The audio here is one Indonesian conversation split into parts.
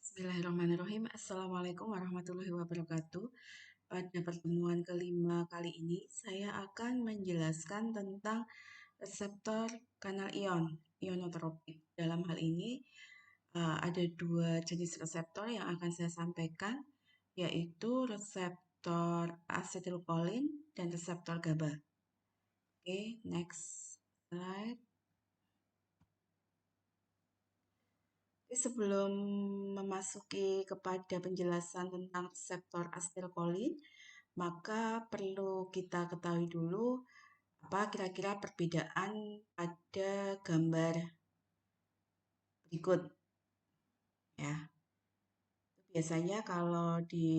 Bismillahirrahmanirrahim. Assalamualaikum warahmatullahi wabarakatuh. Pada pertemuan kelima kali ini, saya akan menjelaskan tentang reseptor kanal ion, ionotropik. Dalam hal ini, ada dua jenis reseptor yang akan saya sampaikan, yaitu reseptor asetilkolin dan reseptor GABA. Oke, next slide. Sebelum memasuki kepada penjelasan tentang reseptor asetilkolin, maka perlu kita ketahui dulu apa kira-kira perbedaan pada gambar berikut. Ya, biasanya kalau di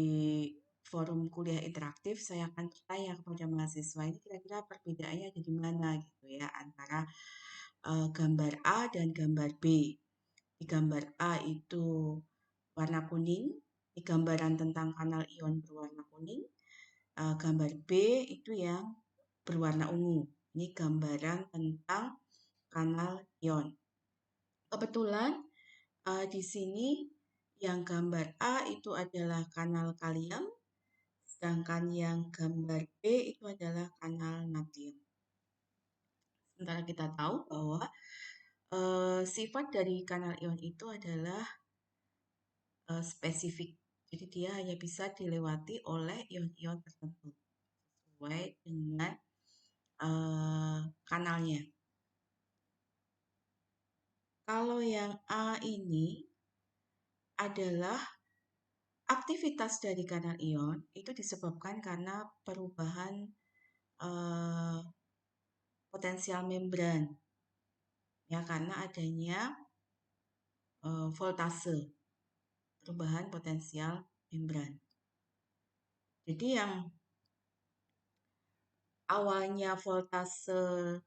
forum kuliah interaktif saya akan bertanya kepada mahasiswa ini kira-kira perbedaannya ada di mana gitu ya antara gambar A dan gambar B. Di gambar A itu warna kuning, di gambaran tentang kanal ion berwarna kuning. Gambar B itu yang berwarna ungu. Ini gambaran tentang kanal ion. Kebetulan di sini yang gambar A itu adalah kanal kalium, sedangkan yang gambar B itu adalah kanal natrium. Sementara kita tahu bahwa sifat dari kanal ion itu adalah spesifik. Jadi dia hanya bisa dilewati oleh ion-ion tertentu sesuai dengan kanalnya. Kalau yang A ini adalah aktivitas dari kanal ion itu disebabkan karena perubahan potensial membran, ya karena adanya voltase, perubahan potensial membran. Jadi yang awalnya voltase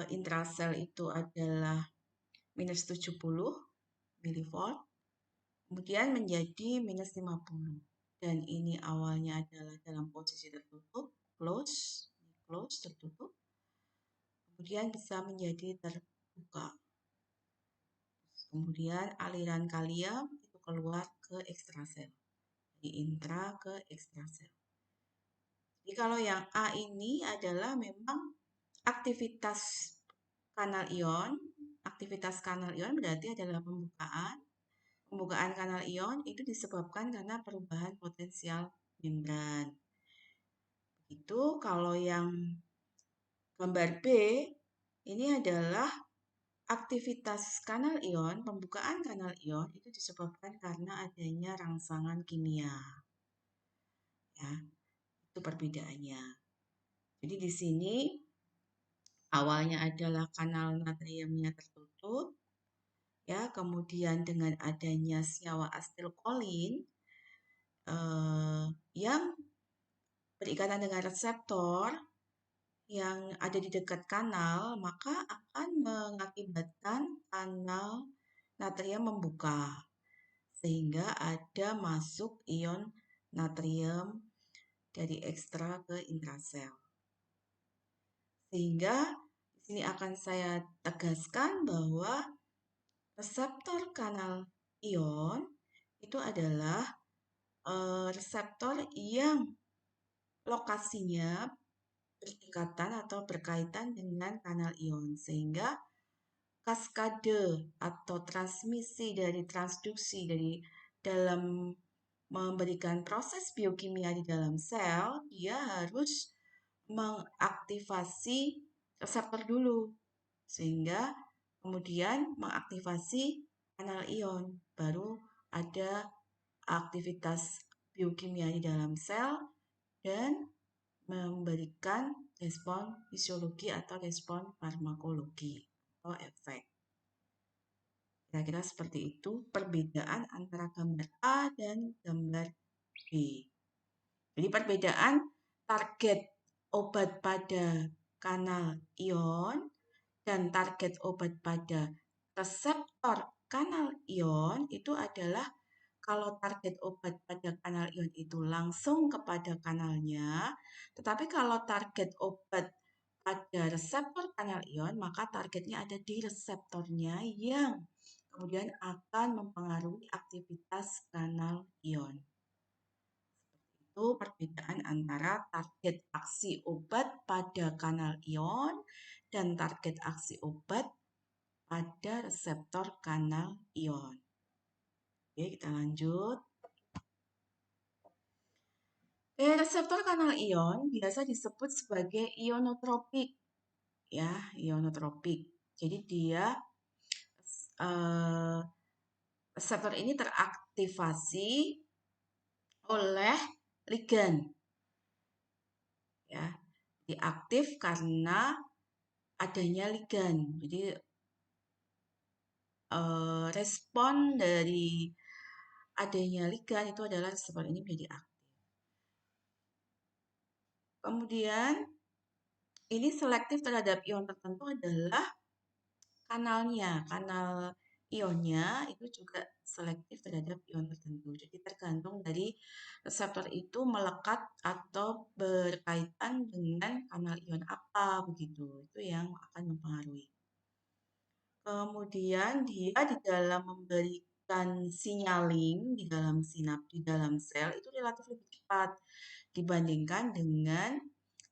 intrasel itu adalah minus 70 milivolt, kemudian menjadi minus 50. Dan ini awalnya adalah dalam posisi tertutup, close, tertutup. Kemudian bisa menjadi terbuka. Kemudian aliran kalium itu keluar ke ekstrasel. Dari intra ke ekstrasel. Jadi kalau yang A ini adalah memang aktivitas kanal ion. Aktivitas kanal ion berarti adalah pembukaan. Pembukaan kanal ion itu disebabkan karena perubahan potensial membran. Itu kalau yang gambar B ini adalah aktivitas kanal ion, pembukaan kanal ion itu disebabkan karena adanya rangsangan kimia. Ya, itu perbedaannya. Jadi di sini awalnya adalah kanal natriumnya tertutup, ya, kemudian dengan adanya senyawa asetilkolin yang berikatan dengan reseptor yang ada di dekat kanal, maka akan mengakibatkan kanal natrium membuka, sehingga ada masuk ion natrium dari ekstra ke intrasel. Sehingga di sini akan saya tegaskan bahwa reseptor kanal ion itu adalah reseptor yang lokasinya berdekatan atau berkaitan dengan kanal ion, sehingga kaskade atau transmisi dari transduksi dari dalam memberikan proses biokimia di dalam sel, dia harus mengaktifasi reseptor dulu, sehingga kemudian mengaktifasi kanal ion, baru ada aktivitas biokimia di dalam sel dan memberikan respon fisiologi atau respon farmakologi atau efek. Kira-kira seperti itu perbedaan antara gambar A dan gambar B. Jadi perbedaan target obat pada kanal ion dan target obat pada reseptor kanal ion itu adalah kalau target obat pada kanal ion itu langsung kepada kanalnya, tetapi kalau target obat pada reseptor kanal ion, maka targetnya ada di reseptornya yang kemudian akan mempengaruhi aktivitas kanal ion. Itu perbedaan antara target aksi obat pada kanal ion dan target aksi obat pada reseptor kanal ion. Oke, kita lanjut. Reseptor kanal ion biasa disebut sebagai ionotropik. Ya, ionotropik. Jadi dia reseptor ini teraktivasi oleh ligan. Ya, diaktif karena adanya ligan. Jadi respon dari adanya ligan itu adalah reseptor ini menjadi aktif. Kemudian ini selektif terhadap ion tertentu adalah kanalnya. Kanal ionnya itu juga selektif terhadap ion tertentu. Jadi tergantung dari reseptor itu melekat atau berkaitan dengan kanal ion apa begitu. Itu yang akan mempengaruhi. Kemudian dia di dalam memberikan signaling di dalam di dalam sel itu relatif lebih cepat dibandingkan dengan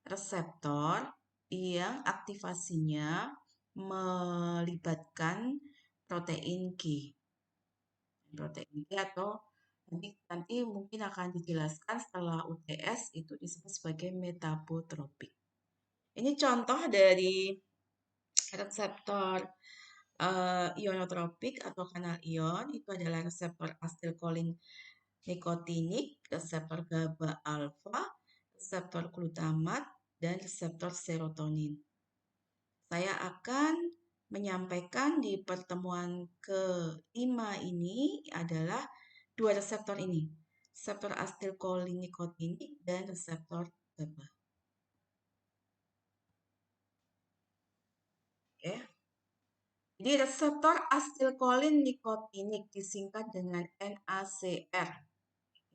reseptor yang aktivasinya melibatkan protein G. Protein G atau nanti mungkin akan dijelaskan setelah UTS itu disebut sebagai metabotropik. Ini contoh dari reseptor ionotropik atau kanal ion itu adalah reseptor asetilkolin nikotinik, reseptor GABA alfa, reseptor glutamat, dan reseptor serotonin. Saya akan menyampaikan di pertemuan ke-5 ini adalah dua reseptor ini, reseptor asetilkolin nikotinik dan reseptor GABA. Oke. Jadi reseptor asetilkolin nikotinik disingkat dengan NACR.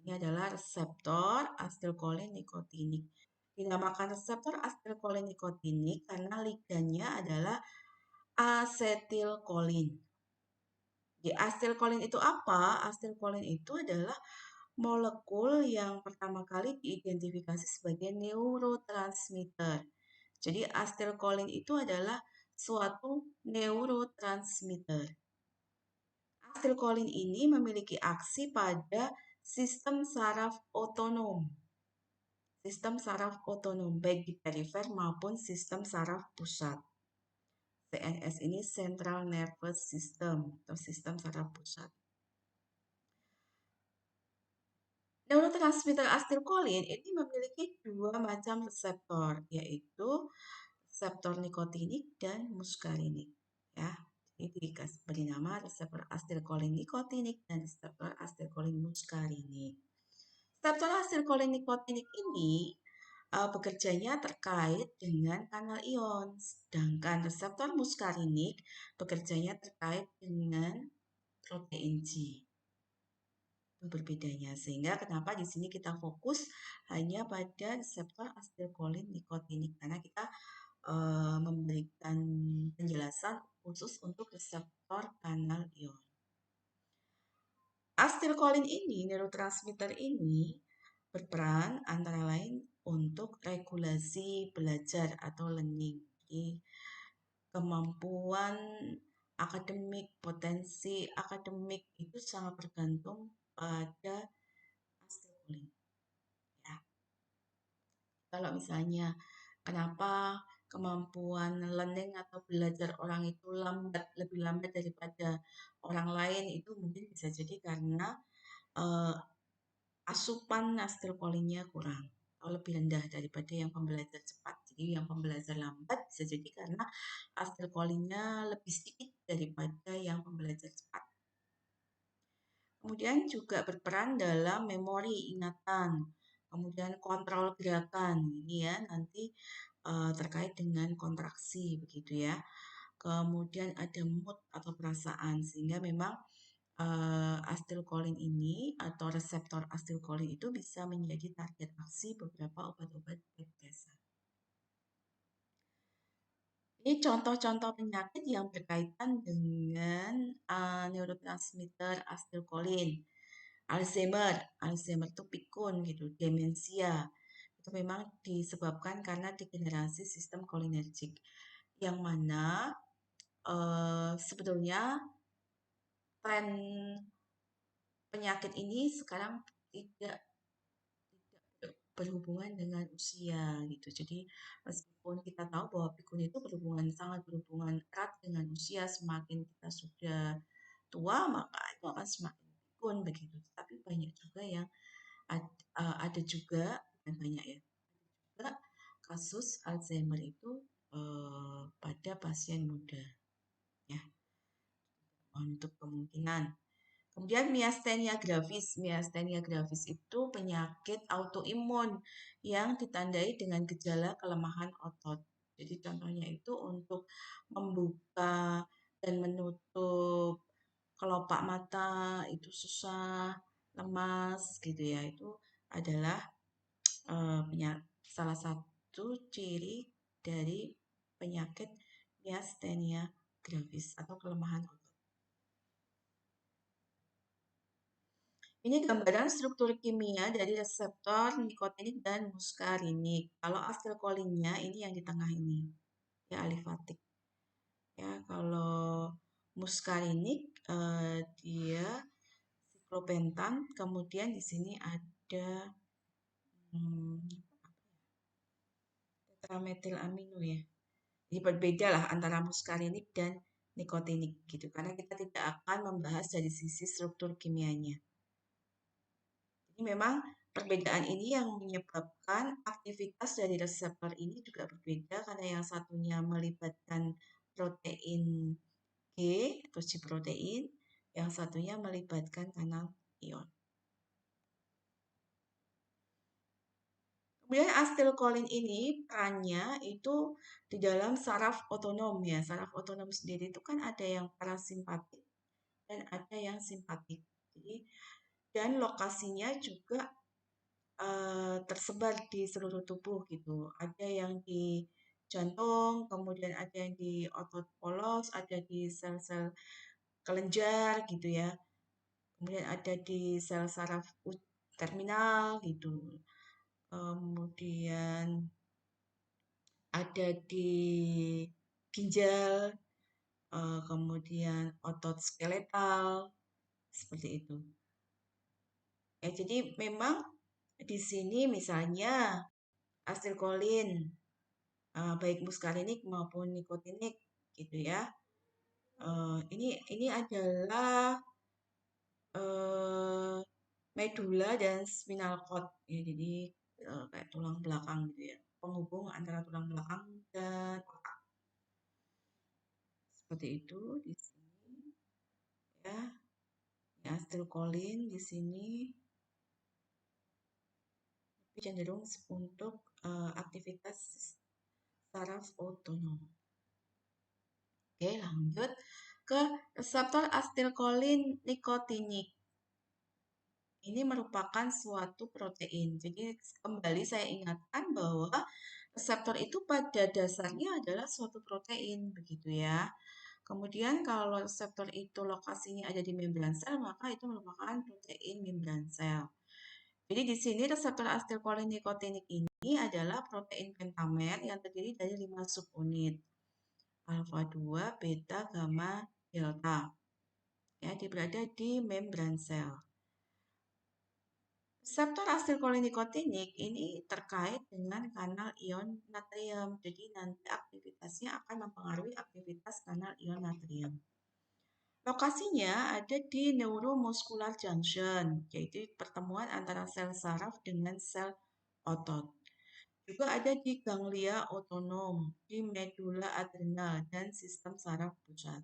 Ini adalah reseptor asetilkolin nikotinik. Dinamakan reseptor asetilkolin nikotinik karena ligannya adalah asetilkolin. Di asetilkolin itu apa? Asetilkolin itu adalah molekul yang pertama kali diidentifikasi sebagai neurotransmitter. Jadi asetilkolin itu adalah suatu neurotransmitter. Asetilkolin ini memiliki aksi pada sistem saraf otonom. Sistem saraf otonom baik di perifer maupun sistem saraf pusat. CNS ini Central Nervous System atau sistem saraf pusat. Neurotransmitter asetilkolin ini memiliki dua macam reseptor, yaitu reseptor nikotinik dan muskarinik. Ya, jadi beri nama reseptor asetilkolin nikotinik dan reseptor asetilkolin muskarinik. Reseptor asetilkolin nikotinik ini bekerjanya terkait dengan kanal ion, sedangkan reseptor muskarinik bekerjanya terkait dengan protein G. Itu berbedanya, sehingga kenapa di sini kita fokus hanya pada reseptor asetilkolin nikotinik karena kita memberikan penjelasan khusus untuk reseptor kanal ion. Asetilkolin ini, neurotransmitter ini berperan antara lain untuk regulasi belajar atau learning. Jadi, kemampuan akademik, potensi akademik itu sangat bergantung pada asetilkolin. Ya. Kalau misalnya kenapa kemampuan learning atau belajar orang itu lebih lambat daripada orang lain, itu mungkin bisa jadi karena asupan asetilkolinnya kurang atau lebih rendah daripada yang pembelajar cepat. Jadi yang pembelajar lambat bisa jadi karena asetilkolinnya lebih sedikit daripada yang pembelajar cepat. Kemudian juga berperan dalam memori ingatan, kemudian kontrol gerakan. Ini ya nanti terkait dengan kontraksi begitu ya. Kemudian ada mood atau perasaan, sehingga memang asetilkolin ini atau reseptor asetilkolin itu bisa menjadi target aksi beberapa obat-obat biasa. Ini contoh-contoh penyakit yang berkaitan dengan neurotransmitter asetilkolin. Alzheimer, Alzheimer itu pikun gitu, demensia. Itu memang disebabkan karena degenerasi sistem kolinergik. Yang mana sebetulnya tren penyakit ini sekarang tidak berhubungan dengan usia gitu. Jadi meskipun kita tahu bahwa pikun itu sangat berhubungan erat dengan usia, semakin kita sudah tua maka itu akan semakin pikun begitu. Tapi banyak juga yang ada juga bukan banyak ya, juga kasus Alzheimer itu pada pasien muda ya untuk kemungkinan. Kemudian miastenia gravis. Miastenia gravis itu penyakit autoimun yang ditandai dengan gejala kelemahan otot. Jadi contohnya itu untuk membuka dan menutup kelopak mata itu susah, lemas gitu ya. Itu adalah salah satu ciri dari penyakit miastenia gravis atau kelemahan otot. Ini gambaran struktur kimia dari reseptor nikotinik dan muskarinik. Kalau asetilkolinnya ini yang di tengah ini, ya alifatik. Ya, kalau muskarinik dia siklopentan, kemudian di sini ada tetrametilamino ya. Jadi berbeda lah antara muskarinik dan nikotinik gitu, karena kita tidak akan membahas dari sisi struktur kimianya. Jadi memang perbedaan ini yang menyebabkan aktivitas dari reseptor ini juga berbeda karena yang satunya melibatkan protein G atau G protein, yang satunya melibatkan kanal ion. Kemudian asetilkolin ini perannya itu di dalam saraf otonom ya. Saraf otonom sendiri itu kan ada yang parasimpatik dan ada yang simpatik. Jadi dan lokasinya juga tersebar di seluruh tubuh gitu. Ada yang di jantung, kemudian ada yang di otot polos, ada di sel-sel kelenjar gitu ya. Kemudian ada di sel saraf terminal gitu. Kemudian ada di ginjal, kemudian otot skeletal, seperti itu. Ya, jadi memang di sini misalnya asetilkolin, baik muskarinik maupun nikotinik, gitu ya. Ini adalah medula dan spinal cord, ya, jadi kayak tulang belakang gitu ya, penghubung antara tulang belakang dan otak. Seperti itu di sini, ya. Asetilkolin di sini cenderung untuk aktivitas saraf otonom. Oke, lanjut ke reseptor asetilkolin nikotinik. Ini merupakan suatu protein. Jadi kembali saya ingatkan bahwa reseptor itu pada dasarnya adalah suatu protein, begitu ya. Kemudian kalau reseptor itu lokasinya ada di membran sel, maka itu merupakan protein membran sel. Jadi di sini reseptor asetilkolin nikotinik ini adalah protein pentamer yang terdiri dari 5 subunit. Alfa 2, beta, gamma, delta. Ya, dia berada di membran sel. Reseptor asetilkolin nikotinik ini terkait dengan kanal ion natrium. Jadi nanti aktivitasnya akan mempengaruhi aktivitas kanal ion natrium. Lokasinya ada di neuromuscular junction, yaitu pertemuan antara sel saraf dengan sel otot. Juga ada di ganglia otonom, di medula adrenal, dan sistem saraf pusat.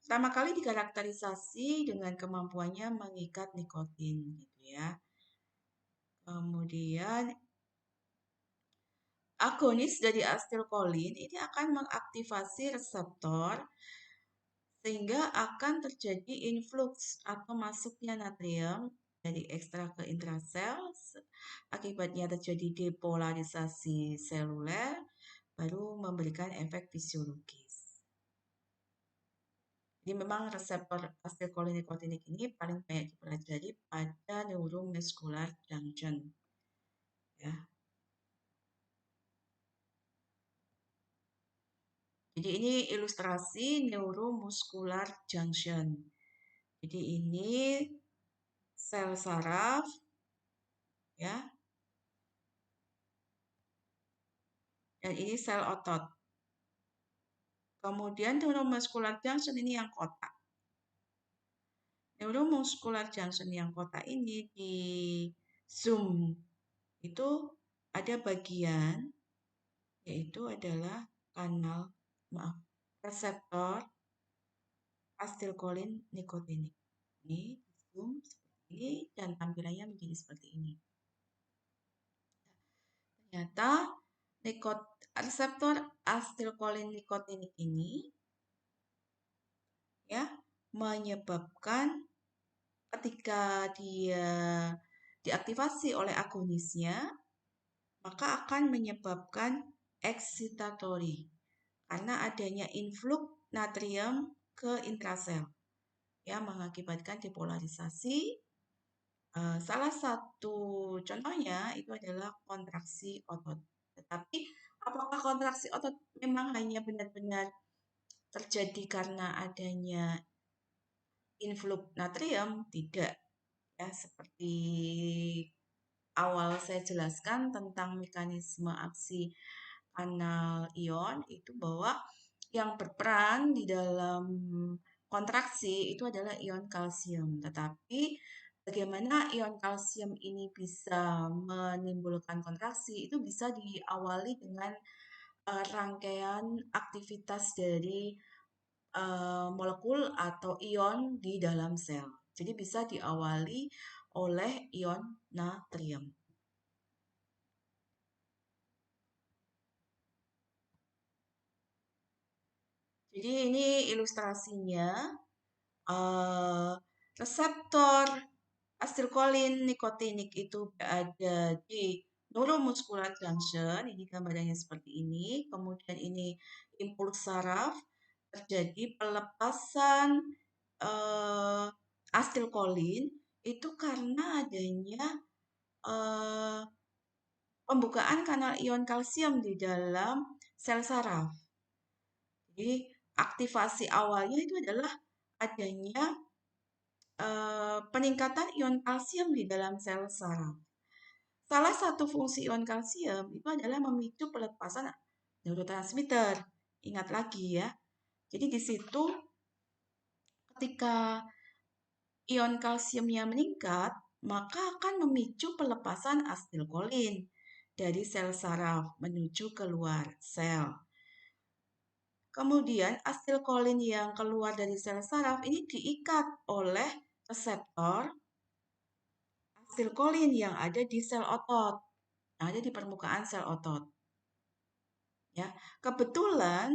Pertama kali dikarakterisasi dengan kemampuannya mengikat nikotin, gitu ya. Kemudian agonis dari asetilkolin ini akan mengaktifasi reseptor sehingga akan terjadi influx atau masuknya natrium dari ekstra ke intrasel. Akibatnya terjadi depolarisasi seluler, baru memberikan efek fisiologis. Jadi memang reseptor asetilkolinikotinik ini paling banyak dipelajari pada neuromuscular junction. Ya. Jadi ini ilustrasi neuromuscular junction. Jadi ini sel saraf, ya, dan ini sel otot. Kemudian neuromuscular junction ini yang kotak. Neuromuscular junction yang kotak ini di zoom itu ada bagian yaitu adalah reseptor asetilkolin nikotinik. Ini zoom seperti ini dan tampilannya menjadi seperti ini. Ternyata reseptor asetilkolin nikotinik ini ya menyebabkan ketika dia diaktifasi oleh agonisnya maka akan menyebabkan excitatory karena adanya influx natrium ke intrasel yang mengakibatkan depolarisasi. Salah satu contohnya itu adalah kontraksi otot. Tetapi apakah kontraksi otot memang hanya benar-benar terjadi karena adanya influx natrium? Tidak. Ya, seperti awal saya jelaskan tentang mekanisme aksi kanal ion itu bahwa yang berperan di dalam kontraksi itu adalah ion kalsium. Tetapi bagaimana ion kalsium ini bisa menimbulkan kontraksi itu bisa diawali dengan rangkaian aktivitas dari molekul atau ion di dalam sel. Jadi bisa diawali oleh ion natrium. Jadi ini ilustrasinya. Reseptor asetilkolin nikotinik itu berada di neuromuscular junction. Ini gambarannya seperti ini. Kemudian ini impuls saraf. Terjadi pelepasan asetilkolin itu karena adanya pembukaan kanal ion kalsium di dalam sel saraf. Jadi aktivasi awalnya itu adalah adanya peningkatan ion kalsium di dalam sel saraf. Salah satu fungsi ion kalsium itu adalah memicu pelepasan neurotransmitter. Ingat lagi ya. Jadi di situ ketika ion kalsiumnya meningkat, maka akan memicu pelepasan asetilkolin dari sel saraf menuju keluar sel. Kemudian asetilkolin yang keluar dari sel saraf ini diikat oleh reseptor asetilkolin yang ada di sel otot, yang ada di permukaan sel otot. Ya, kebetulan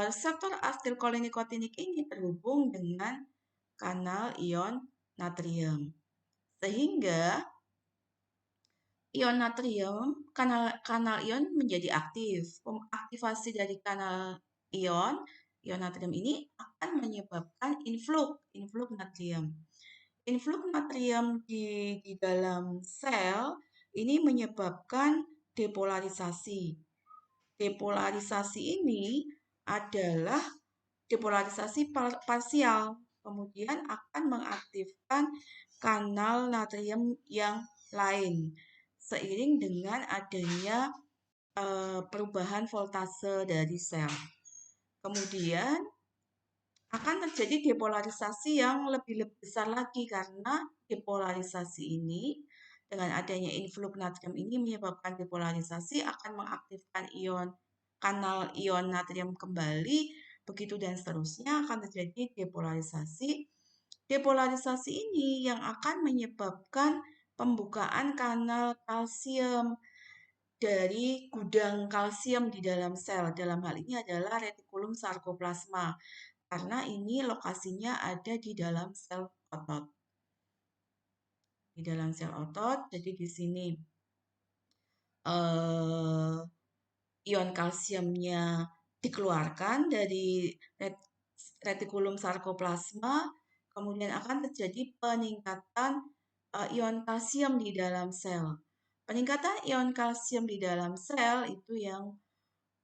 reseptor asetilkolin nikotinik ini terhubung dengan kanal ion natrium, sehingga ion natrium kanal ion menjadi aktif. Aktivasi dari kanal ion natrium ini akan menyebabkan influx natrium. Influx natrium di dalam sel ini menyebabkan depolarisasi. Depolarisasi ini adalah depolarisasi parsial, kemudian akan mengaktifkan kanal natrium yang lain seiring dengan adanya perubahan voltase dari sel. Kemudian akan terjadi depolarisasi yang lebih besar lagi karena depolarisasi ini dengan adanya influx natrium ini menyebabkan depolarisasi akan mengaktifkan kanal ion natrium kembali, begitu dan seterusnya akan terjadi depolarisasi. Depolarisasi ini yang akan menyebabkan pembukaan kanal kalsium dari gudang kalsium di dalam sel. Dalam hal ini adalah retikulum sarkoplasma. Karena ini lokasinya ada di dalam sel otot. Di dalam sel otot, jadi di sini ion kalsiumnya dikeluarkan dari retikulum sarkoplasma, kemudian akan terjadi peningkatan ion kalsium di dalam sel. Peningkatan ion kalsium di dalam sel itu yang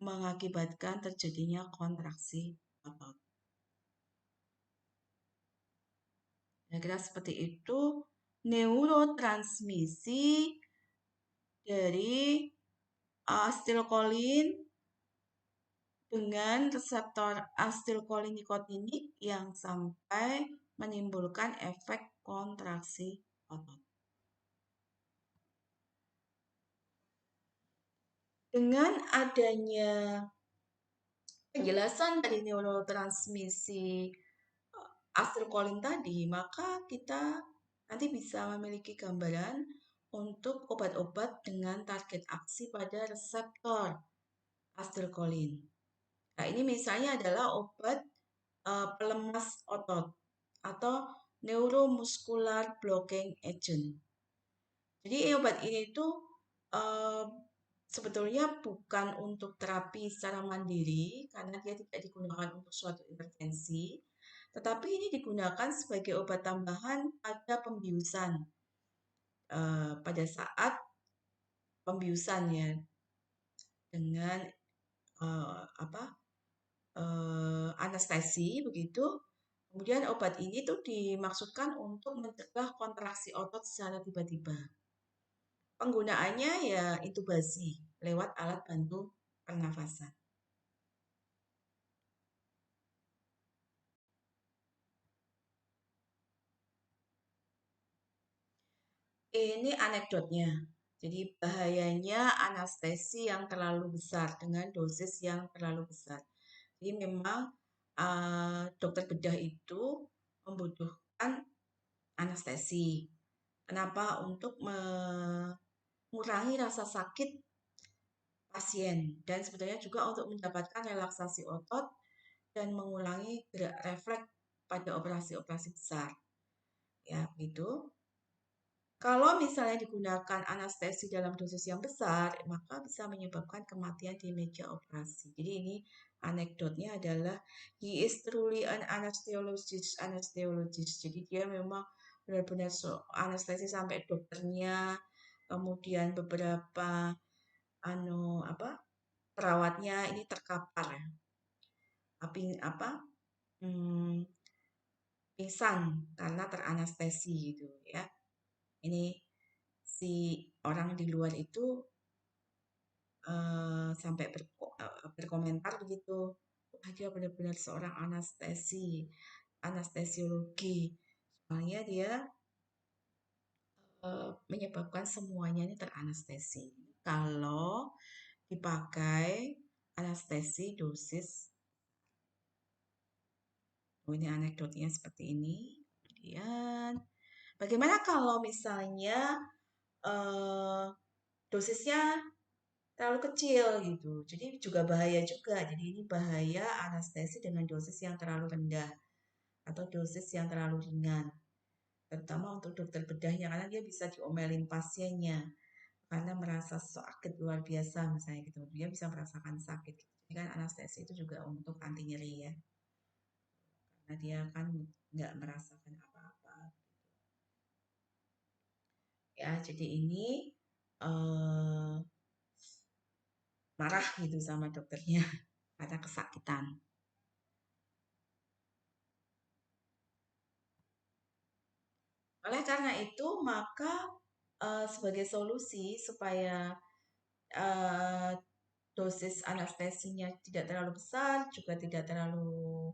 mengakibatkan terjadinya kontraksi otot. Kira-kira seperti itu neurotransmisi dari asetilkolin dengan reseptor asetilkolin nikotinik yang sampai menimbulkan efek kontraksi otot. Dengan adanya penjelasan dari neurotransmisi asetilkolin tadi, maka kita nanti bisa memiliki gambaran untuk obat-obat dengan target aksi pada reseptor asetilkolin. Nah, ini misalnya adalah obat pelemas otot atau neuromuscular blocking agent. Jadi obat ini itu sebetulnya bukan untuk terapi secara mandiri karena dia tidak digunakan untuk suatu intervensi, tetapi ini digunakan sebagai obat tambahan pada pembiusan. Pada saat pembiusan ya dengan anestesi begitu. Kemudian obat ini tuh dimaksudkan untuk mencegah kontraksi otot secara tiba-tiba. Penggunaannya ya intubasi lewat alat bantu pernafasan. Ini anekdotnya. Jadi bahayanya anestesi yang terlalu besar dengan dosis yang terlalu besar. Jadi memang dokter bedah itu membutuhkan anestesi. Kenapa? Untuk mengurangi rasa sakit pasien dan sebetulnya juga untuk mendapatkan relaksasi otot dan mengulangi gerak refleks pada operasi-operasi besar. Ya, begitu. Kalau misalnya digunakan anestesi dalam dosis yang besar, maka bisa menyebabkan kematian di meja operasi. Jadi ini anekdotnya adalah he is truly an anesthesiologist. Jadi dia memang benar-benar anestesi sampai dokternya, kemudian beberapa perawatnya ini terkapar ya. Pingsan karena teranestesi gitu ya. Ini si orang di luar itu sampai berkomentar begitu, dia benar-benar seorang anestesiologi. Soalnya dia menyebabkan semuanya ini teranestesi. Kalau dipakai anestesi dosis, ini anekdotnya seperti ini. Kemudian, bagaimana kalau misalnya dosisnya terlalu kecil gitu. Jadi juga bahaya juga. Jadi ini bahaya anestesi dengan dosis yang terlalu rendah atau dosis yang terlalu ringan. Terutama untuk dokter bedahnya karena dia bisa diomelin pasiennya karena merasa sakit luar biasa misalnya gitu. Dia bisa merasakan sakit. Jadi kan anestesi itu juga untuk anti nyeri ya. Karena dia kan nggak merasakan apa-apa. Ya, jadi ini marah gitu sama dokternya karena kesakitan. Oleh karena itu, maka sebagai solusi supaya dosis anestesinya tidak terlalu besar, juga tidak terlalu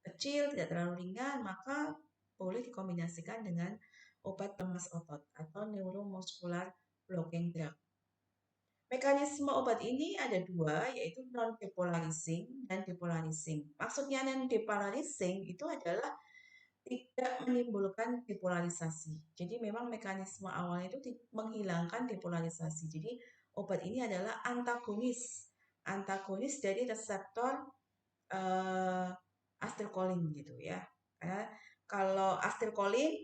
kecil, tidak terlalu ringan, maka boleh dikombinasikan dengan obat lemas otot atau neuromuscular blocking drug. Mekanisme obat ini ada dua, yaitu non-depolarizing dan depolarizing. Maksudnya non-depolarizing itu adalah tidak menimbulkan depolarisasi. Jadi memang mekanisme awalnya itu menghilangkan depolarisasi. Jadi obat ini adalah antagonis dari reseptor asetilkolin gitu ya. Karena kalau asetilkolin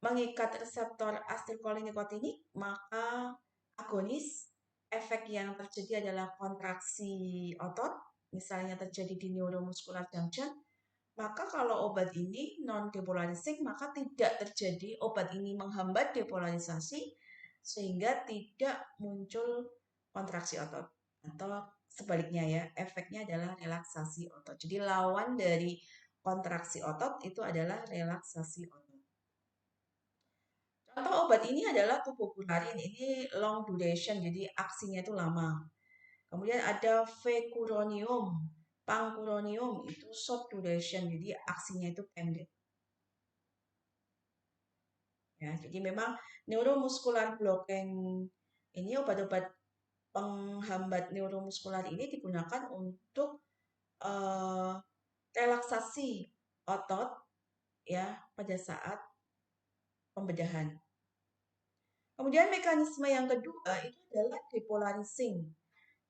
mengikat reseptor asetilkolin nikotinik, maka agonis efek yang terjadi adalah kontraksi otot, misalnya terjadi di neuromuscular junction, maka kalau obat ini non-depolarizing, maka tidak terjadi, obat ini menghambat depolarisasi, sehingga tidak muncul kontraksi otot. Atau sebaliknya ya, efeknya adalah relaksasi otot. Jadi lawan dari kontraksi otot itu adalah relaksasi otot. Contoh obat ini adalah tubukunarin, ini long duration, jadi aksinya itu lama. Kemudian ada vecuronium, pangcuronium itu short duration, jadi aksinya itu pendek. Ya, jadi memang neuromuscular blocking ini obat-obat penghambat neuromuskular ini digunakan untuk relaksasi otot ya pada saat pembedahan. Kemudian mekanisme yang kedua itu adalah depolarizing.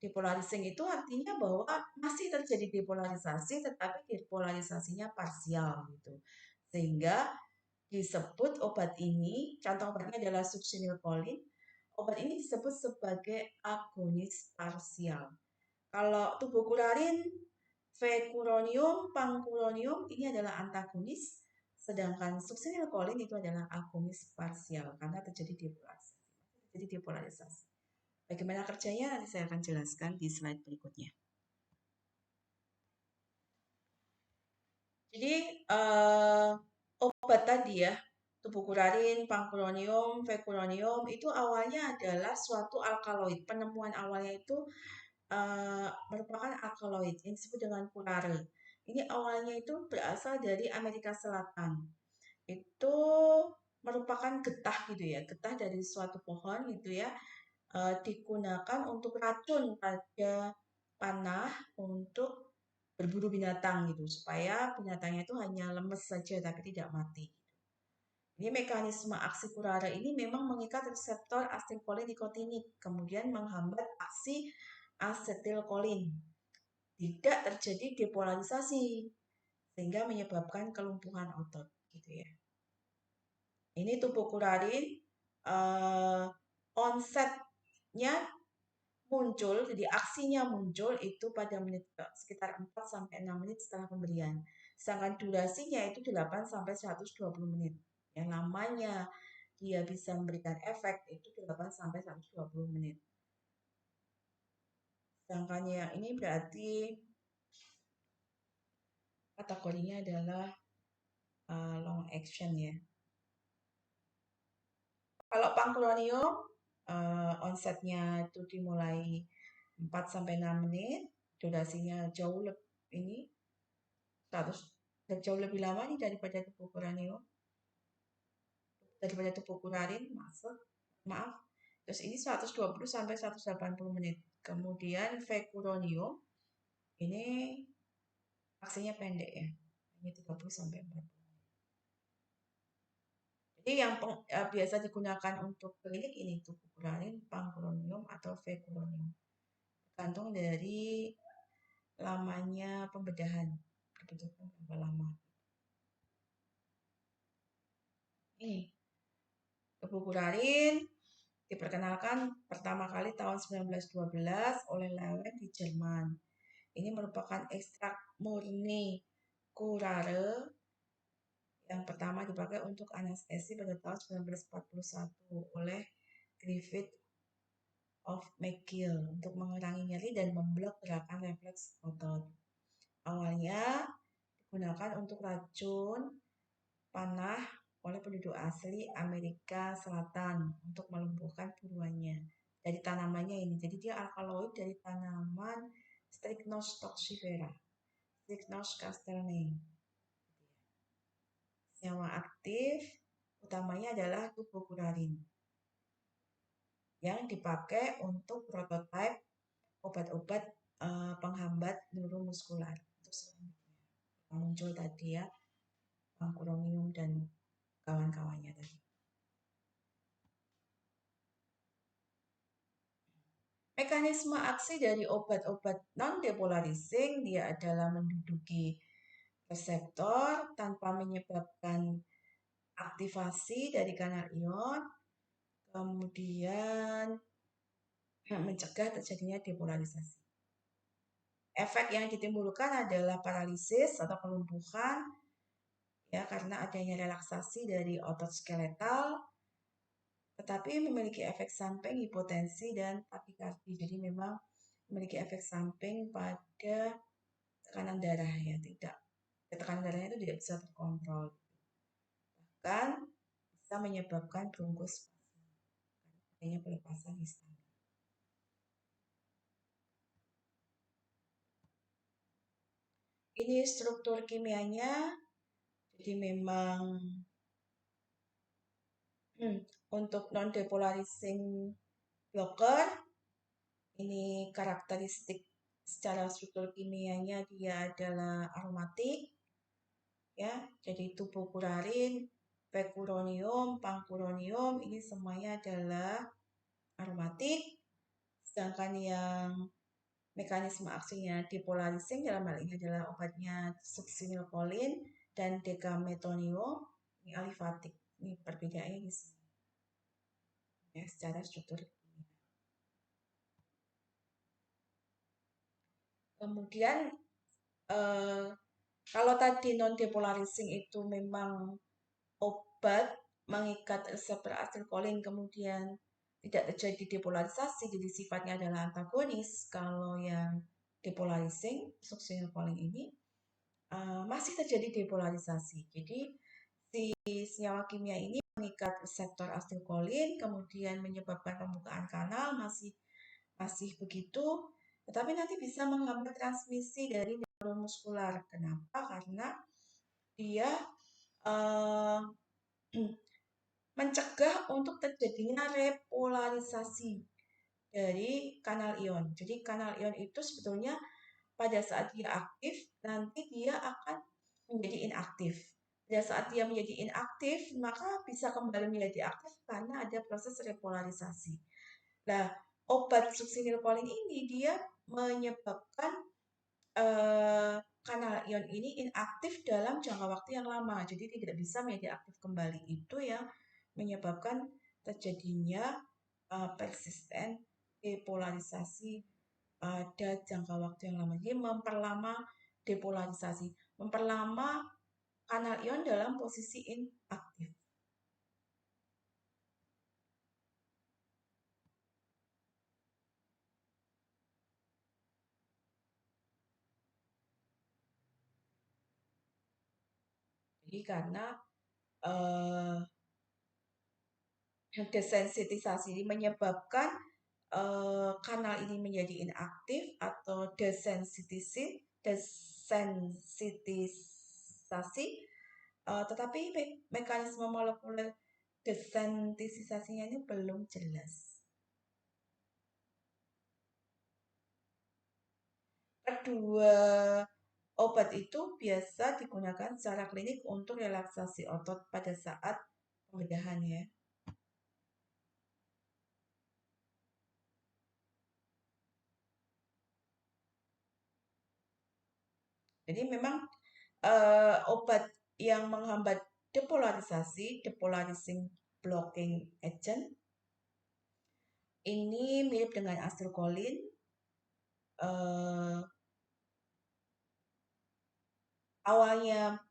Depolarizing itu artinya bahwa masih terjadi depolarisasi tetapi depolarisasinya parsial gitu. Sehingga disebut obat ini, contoh obatnya adalah succinylcholine. Obat ini disebut sebagai agonis parsial. Kalau tubucularin, vecuronium, pangcuronium ini adalah antagonis, sedangkan succinylcholine itu adalah agonis parsial karena terjadi depolarisasi. Jadi depolarisasi. Bagaimana kerjanya nanti saya akan jelaskan di slide berikutnya. Jadi obat tadi ya, tubucularin, pangcuronium, vecuronium itu awalnya adalah suatu alkaloid. Penemuan awalnya itu merupakan alkaloid yang disebut dengan curare. Ini awalnya itu berasal dari Amerika Selatan. Itu merupakan getah gitu ya, getah dari suatu pohon gitu ya, digunakan untuk racun pada panah untuk berburu binatang gitu, supaya binatangnya itu hanya lemes saja tapi tidak mati. Ini mekanisme aksi curare ini memang mengikat reseptor asetilkolin-nikotinik, kemudian menghambat aksi asetilkolin. Tidak terjadi depolarisasi sehingga menyebabkan kelumpuhan otot gitu ya. Ini tubucularin onsetnya muncul, jadi aksinya muncul itu pada menit sekitar 4 sampai 6 menit setelah pemberian. Sedangkan durasinya itu 8 sampai 120 menit. Yang lamanya dia bisa memberikan efek itu 8 sampai 120 menit. Sedangkan yang ini berarti kategorinya adalah long action ya. Kalau pangcuronium onsetnya itu dimulai 4 sampai 6 menit, durasinya jauh lebih ini 100 jauh lebih lama nih daripada tubucularin, maaf. Terus ini 120 sampai 180 menit. Kemudian vecuronium ini aksinya pendek ya, hanya 30 sampai 40. Jadi yang biasa digunakan untuk klinik ini tubucularin, pangcuronium atau vecuronium. Tergantung dari lamanya pembedahan, dibutuhkan berapa lama. Ini tubucularin diperkenalkan pertama kali tahun 1912 oleh Leeuwen di Jerman. Ini merupakan ekstrak murni curare yang pertama dipakai untuk anestesi pada tahun 1941 oleh Griffith of McGill untuk mengurangi nyeri dan memblok gerakan refleks otot. Awalnya digunakan untuk racun panah oleh penduduk asli Amerika Selatan untuk melumpuhkan buruannya dari tanamannya ini. Jadi dia alkaloid dari tanaman Strychnos toxifera, Strychnos castelnei. Senyawa aktif utamanya adalah tubucularin yang dipakai untuk prototipe obat-obat penghambat neuromuskular. Untuk selanjutnya muncul tadi ya, pangcuronium dan kawan-kawannya tadi. Mekanisme aksi dari obat-obat non-depolarizing dia adalah menduduki reseptor tanpa menyebabkan aktivasi dari kanal ion, kemudian mencegah terjadinya depolarisasi. Efek yang ditimbulkan adalah paralisis atau kelumpuhan ya karena adanya relaksasi dari otot skeletal, tetapi memiliki efek samping hipotensi dan takikardi. Jadi memang memiliki efek samping pada tekanan darah ya, tidak tekanan darahnya itu tidak bisa terkontrol. Bahkan bisa menyebabkan bronkospasme karena adanya pelepasan histamin. Ini struktur kimianya. Jadi memang untuk non-depolarizing blocker, ini karakteristik secara struktur kimianya dia adalah aromatik, ya. Jadi tubokurarin, pecuronium, pancuronium ini semuanya adalah aromatik. Sedangkan yang mekanisme aksinya depolarizing dalam hal ini adalah obatnya succinylcholine dan decametonium ini alifatik. Ini perbedaannya di sini. Ya, secara struktur kimia. Kemudian kalau tadi non depolarizing itu memang obat mengikat reseptor asetilkolin kemudian tidak terjadi depolarisasi, jadi sifatnya adalah antagonis. Kalau yang depolarizing succinylcholine ini masih terjadi depolarisasi. Jadi si senyawa kimia ini mengikat reseptor asetilkolin kemudian menyebabkan pembukaan kanal masih begitu, tetapi nanti bisa menghambat transmisi dari neuromuskular. Kenapa? Karena dia mencegah untuk terjadinya repolarisasi dari kanal ion. Jadi kanal ion itu sebetulnya pada saat dia aktif, nanti dia akan menjadi inaktif. Pada saat dia menjadi inaktif, maka bisa kembali menjadi aktif karena ada proses repolarisasi. Nah, obat succinylcholine ini dia menyebabkan kanal ion ini inaktif dalam jangka waktu yang lama, jadi tidak bisa menjadi aktif kembali. Itu yang menyebabkan terjadinya persisten depolarisasi pada jangka waktu yang lama. Jadi memperlama depolarisasi, memperlama kanal ion dalam posisi inaktif. Jadi karena desensitisasi ini menyebabkan kanal ini menjadi inaktif atau desensitisasi, tetapi mekanisme molekuler desensitisasinya ini belum jelas. Kedua obat itu biasa digunakan secara klinik untuk relaksasi otot pada saat pembedahan ya. Jadi memang obat yang menghambat depolarisasi, depolarizing blocking agent, ini mirip dengan asetilkolin. Awalnya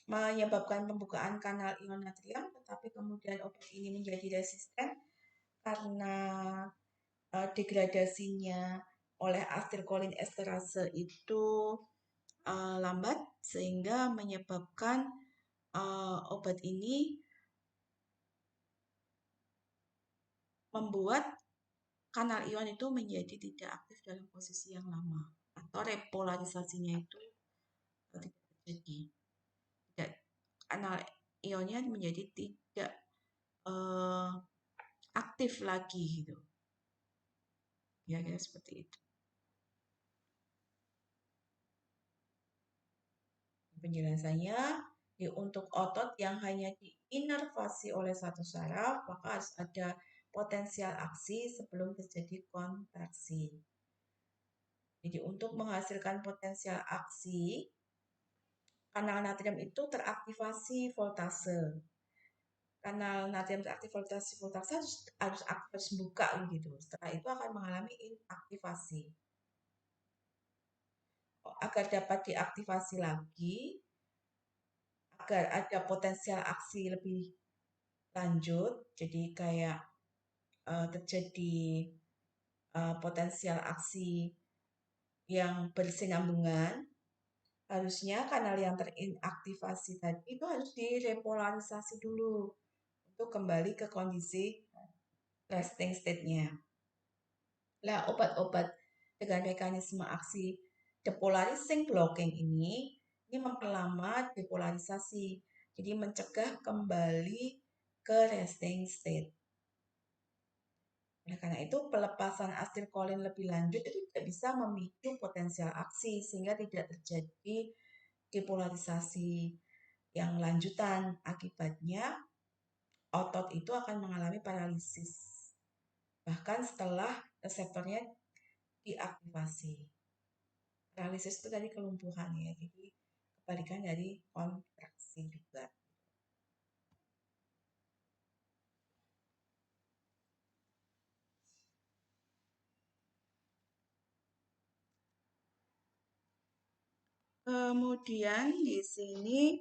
menyebabkan pembukaan kanal ion natrium, tetapi kemudian obat ini menjadi resisten karena degradasinya oleh asetilkolin esterase itu lambat sehingga menyebabkan obat ini membuat kanal ion itu menjadi tidak aktif dalam posisi yang lama atau repolarisasinya itu tidak terjadi. Kanal ionnya menjadi tidak aktif lagi gitu. Ya, kira seperti itu. Penjelasannya, untuk otot yang hanya diinervasi oleh satu saraf, maka harus ada potensial aksi sebelum terjadi kontraksi. Jadi untuk menghasilkan potensial aksi, kanal natrium itu teraktivasi voltase. kanal natrium aktif voltase harus buka gitu. Setelah itu akan mengalami inaktivasi. Agar dapat diaktifasi lagi, agar ada potensial aksi lebih lanjut, jadi kayak terjadi potensial aksi yang bersinambungan, harusnya kanal yang terinaktivasi tadi itu harus direpolarisasi dulu untuk kembali ke kondisi resting state-nya. Nah, obat-obat dengan mekanisme aksi depolarizing blocking ini memperlambat depolarisasi. Jadi mencegah kembali ke resting state. Nah, karena itu pelepasan asetilkolin lebih lanjut itu tidak bisa memicu potensial aksi sehingga tidak terjadi depolarisasi yang lanjutan. Akibatnya otot itu akan mengalami paralisis. Bahkan setelah reseptornya diaktifasi. Paralisis itu tadi kelumpuhan ya, jadi kebalikan dari kontraksi juga. Kemudian di sini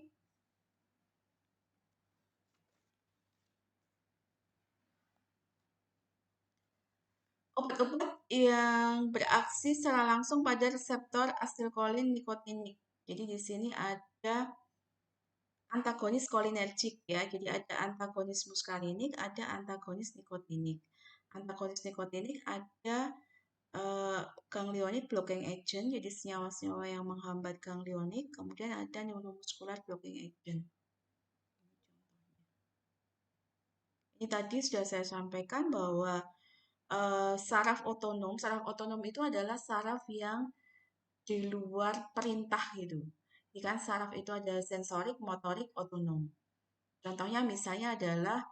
obat-obat yang beraksi secara langsung pada reseptor asetilkolin nikotinik. Jadi di sini ada antagonis kolinergik ya. Jadi ada antagonis muskarinik, ada antagonis nikotinik. Antagonis nikotinik ada ganglionik blocking agent, jadi senyawa-senyawa yang menghambat ganglionik. Kemudian ada neuromuscular blocking agent. Ini tadi sudah saya sampaikan bahwa saraf otonom itu adalah saraf yang di luar perintah gitu. Jadi kan saraf itu ada sensorik, motorik, otonom. Contohnya misalnya adalah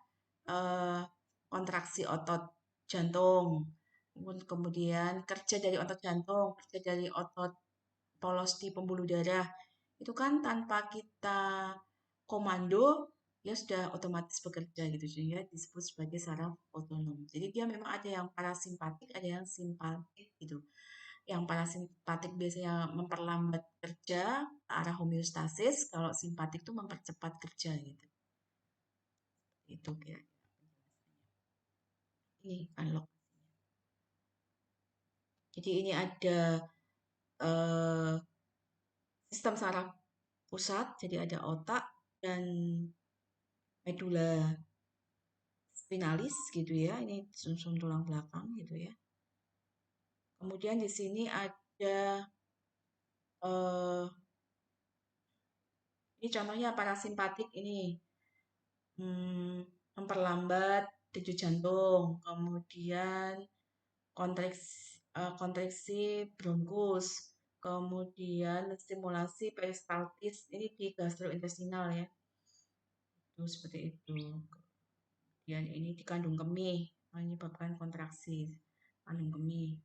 kontraksi otot jantung, kemudian kerja dari otot jantung, kerja dari otot polos di pembuluh darah. Itu kan tanpa kita komando, dia sudah otomatis bekerja gitu, sehingga disebut sebagai saraf otonom. Jadi dia memang ada yang parasimpatik, ada yang simpatik gitu. Yang parasimpatik biasanya memperlambat kerja ke arah homeostasis, kalau simpatik itu mempercepat kerja gitu. Itu kira. Ini unlock. Jadi ini ada sistem saraf pusat, jadi ada otak dan medula spinalis gitu ya. Ini sumsum tulang belakang gitu ya. Kemudian di sini ada ini contohnya parasimpatik ini memperlambat denyut jantung, kemudian kontraksi bronkus, kemudian stimulasi peristaltis ini di gastrointestinal ya. Itu seperti itu. Kemudian ini di kandung kemih menyebabkan kontraksi kandung kemih.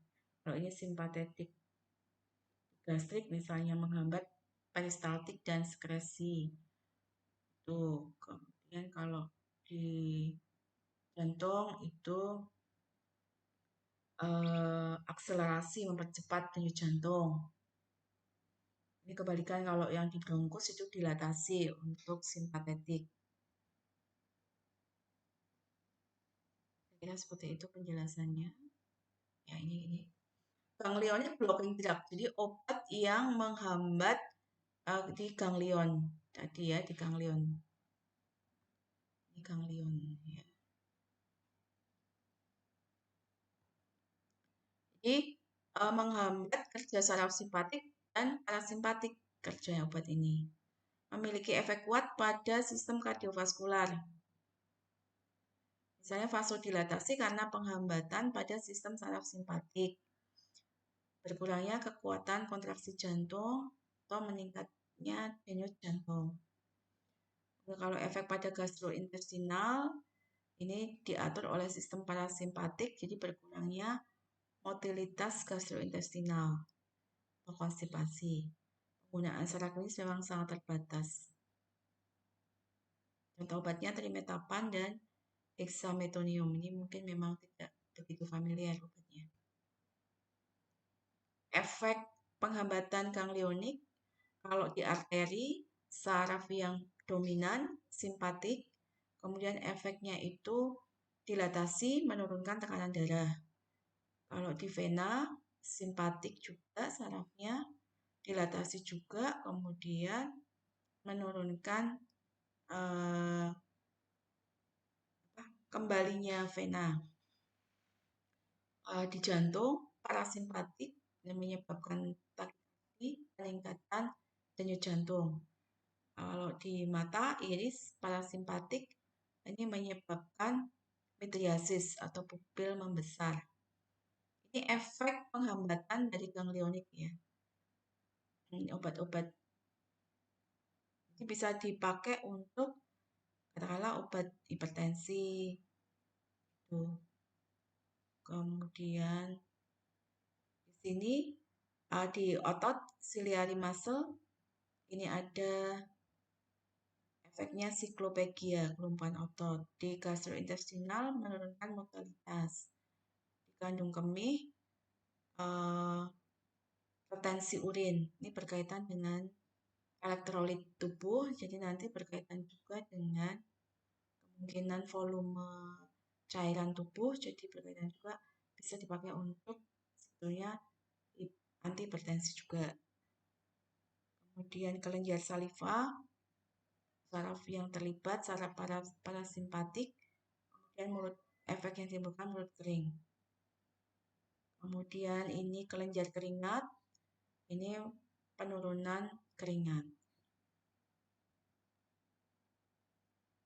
Kalau ini simpatetik gastrik misalnya menghambat peristaltik dan sekresi. Tuh, kemudian kalau di jantung itu akselerasi mempercepat denyut jantung. Ini kebalikan kalau yang di bronkus itu dilatasi untuk simpatetik. Kira seperti itu penjelasannya. Ya ini. Ganglionik blocking drug. Jadi obat yang menghambat di ganglion tadi ya, di ganglion. Di ganglion ya. Jadi menghambat kerja saraf simpatik dan parasimpatik kerja obat ini. Memiliki efek kuat pada sistem kardiovaskular. Misalnya vasodilatasi karena penghambatan pada sistem saraf simpatik. Berkurangnya kekuatan kontraksi jantung atau meningkatnya denyut jantung. Nah, kalau efek pada gastrointestinal ini diatur oleh sistem parasimpatik, jadi berkurangnya motilitas gastrointestinal atau konstipasi. Penggunaan secara klinis memang sangat terbatas. Contoh obatnya trimetapan dan dexamethasonium. Ini mungkin memang tidak begitu familiar obatnya. Efek penghambatan ganglionik kalau di arteri, saraf yang dominan, simpatik, kemudian efeknya itu dilatasi, menurunkan tekanan darah. Kalau di vena, simpatik juga sarafnya, dilatasi juga, kemudian menurunkan kembalinya vena. Di jantung, parasimpatik yang menyebabkan takikardi, peningkatan denyut jantung. Kalau di mata, iris, parasimpatik ini menyebabkan midriasis atau pupil membesar. Ini efek penghambatan dari ganglionik ya. Obat-obat ini bisa dipakai untuk katakanlah obat hipertensi itu. Kemudian di sini di otot ciliary muscle ini ada efeknya siklopegia, kelumpuhan otot. Di gastrointestinal menurunkan motalitas. Di kandung kemih retensi urin. Ini berkaitan dengan elektrolit tubuh, jadi nanti berkaitan juga dengan kemungkinan volume cairan tubuh, jadi berkaitan juga bisa dipakai untuk sebetulnya antihipertensi juga. Kemudian kelenjar saliva, saraf yang terlibat, saraf parasimpatik, kemudian mulut, efek yang ditimbulkan mulut kering. Kemudian ini kelenjar keringat, ini penurunan keringat.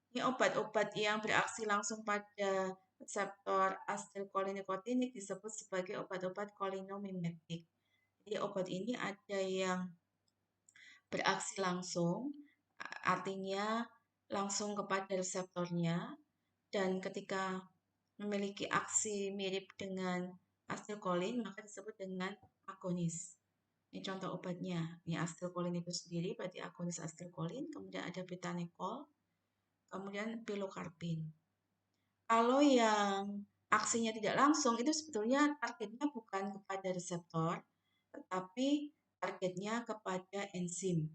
Ini obat-obat yang bereaksi langsung pada reseptor asetilkolinikotinik disebut sebagai obat-obat kolinomimetik. Jadi obat ini ada yang bereaksi langsung, artinya langsung kepada reseptornya, dan ketika memiliki aksi mirip dengan asetilkolin, maka disebut dengan agonis. Ini contoh obatnya. Ini asetilkolin itu sendiri, berarti agonis asetilkolin, kemudian ada betanekol, kemudian pilokarpin. Kalau yang aksinya tidak langsung, itu sebetulnya targetnya bukan kepada reseptor, tetapi targetnya kepada enzim.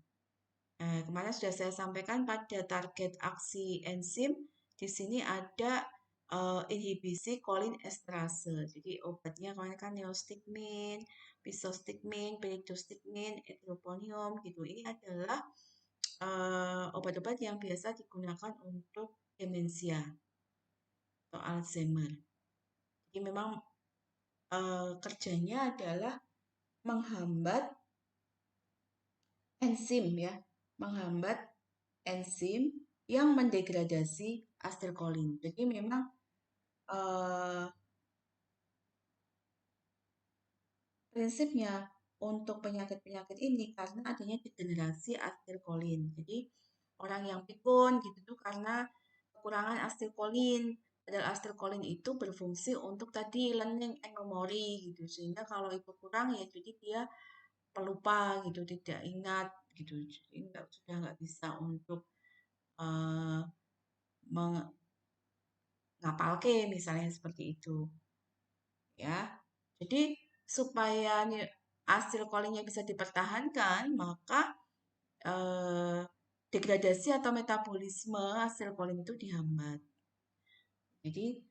Kemarin sudah saya sampaikan pada target aksi enzim, di sini ada inhibisi kolin esterase. Jadi obatnya kemarin kan neostigmin, bisostigmin, pyridostigmin, etroponium gitu. Ini adalah obat-obat yang biasa digunakan untuk demensia atau Alzheimer. Jadi memang kerjanya adalah menghambat enzim ya, menghambat enzim yang mendegradasi asetilkolin. Jadi memang prinsipnya untuk penyakit-penyakit ini karena adanya degenerasi asetilkolin. Jadi orang yang pikun gitu tuh karena kekurangan asetilkolin. Padahal asetilkolin itu berfungsi untuk tadi learning and memory gitu. Sehingga kalau itu kurang ya jadi dia pelupa gitu, tidak ingat gitu. Jadi sudah nggak bisa untuk ngapalke misalnya seperti itu. Ya. Jadi supaya asetilkolinnya bisa dipertahankan, maka degradasi atau metabolisme asetilkolin itu dihambat. Jadi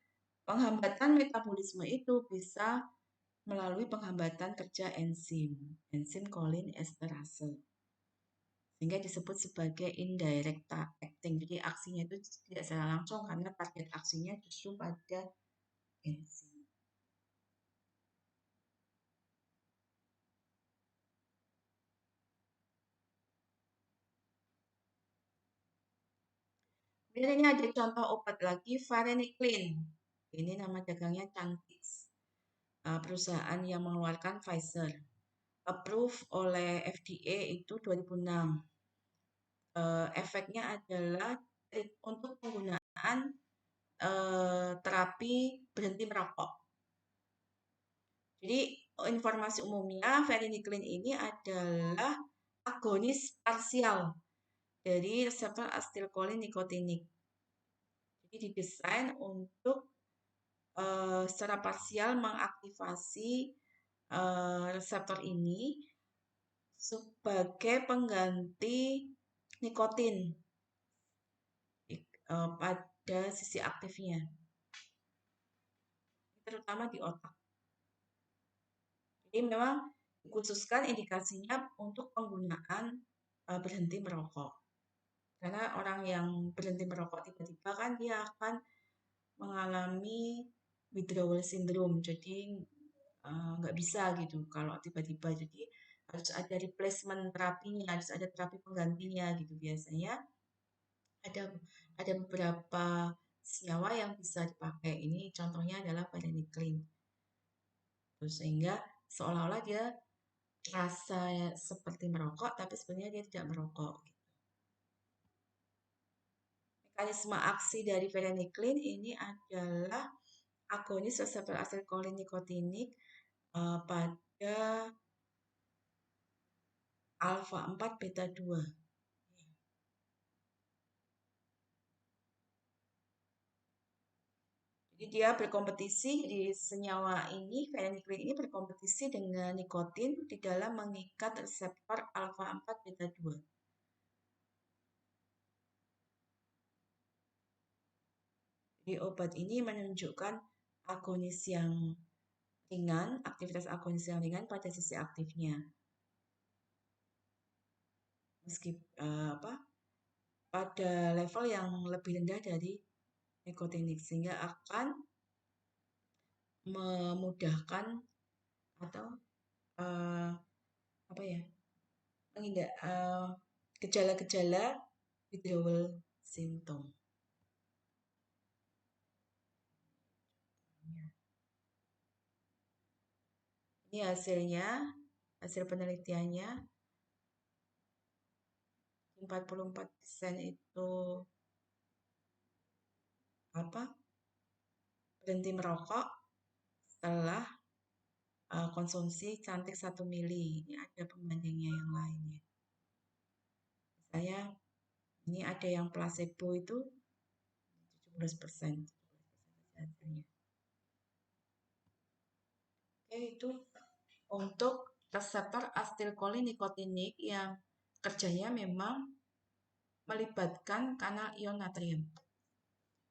penghambatan metabolisme itu bisa melalui penghambatan kerja enzim kolin esterase. Sehingga disebut sebagai indirect acting. Jadi aksinya itu tidak secara langsung karena target aksinya justru pada enzim. Kemudian ini ada contoh obat lagi, varenicline. Ini nama dagangnya Chantix. Perusahaan yang mengeluarkan Pfizer. Approve oleh FDA itu 2006. Efeknya adalah untuk penggunaan terapi berhenti merokok. Jadi informasi umumnya, varenicline ini adalah agonis parsial dari reseptor asetilkolin nikotinik. Ini didesain untuk secara parsial mengaktifasi reseptor ini sebagai pengganti nikotin pada sisi aktifnya, terutama di otak. Jadi memang dikhususkan indikasinya untuk penggunaan berhenti merokok. Karena orang yang berhenti merokok tiba-tiba kan dia akan mengalami withdrawal syndrome. Jadi nggak bisa gitu kalau tiba-tiba. Jadi harus ada replacement terapinya, harus ada terapi penggantinya gitu biasanya. Ada beberapa senyawa yang bisa dipakai. Ini contohnya adalah varenicline. Terus sehingga seolah-olah dia rasa seperti merokok, tapi sebenarnya dia tidak merokok. Mekanisme aksi dari varenicline ini adalah agonis reseptor asetilkolin nikotinik pada alfa 4 beta 2. Jadi dia berkompetisi di senyawa ini, varenicline ini berkompetisi dengan nikotin di dalam mengikat reseptor alfa 4 beta 2. Jadi obat ini menunjukkan agonis yang ringan, aktivitas agonis yang ringan pada sisi aktifnya. Meski pada level yang lebih rendah dari nikotinik sehingga akan memudahkan atau gejala-gejala withdrawal symptom. Ini hasilnya, hasil penelitiannya 44% itu berhenti merokok setelah konsumsi cantik 1 mili. Ini ada pembandingnya yang lainnya. Misalnya ini ada yang placebo itu 17% hasilnya. Oke, itu untuk reseptor asetilkolin nikotinik yang kerjanya memang melibatkan kanal ion natrium.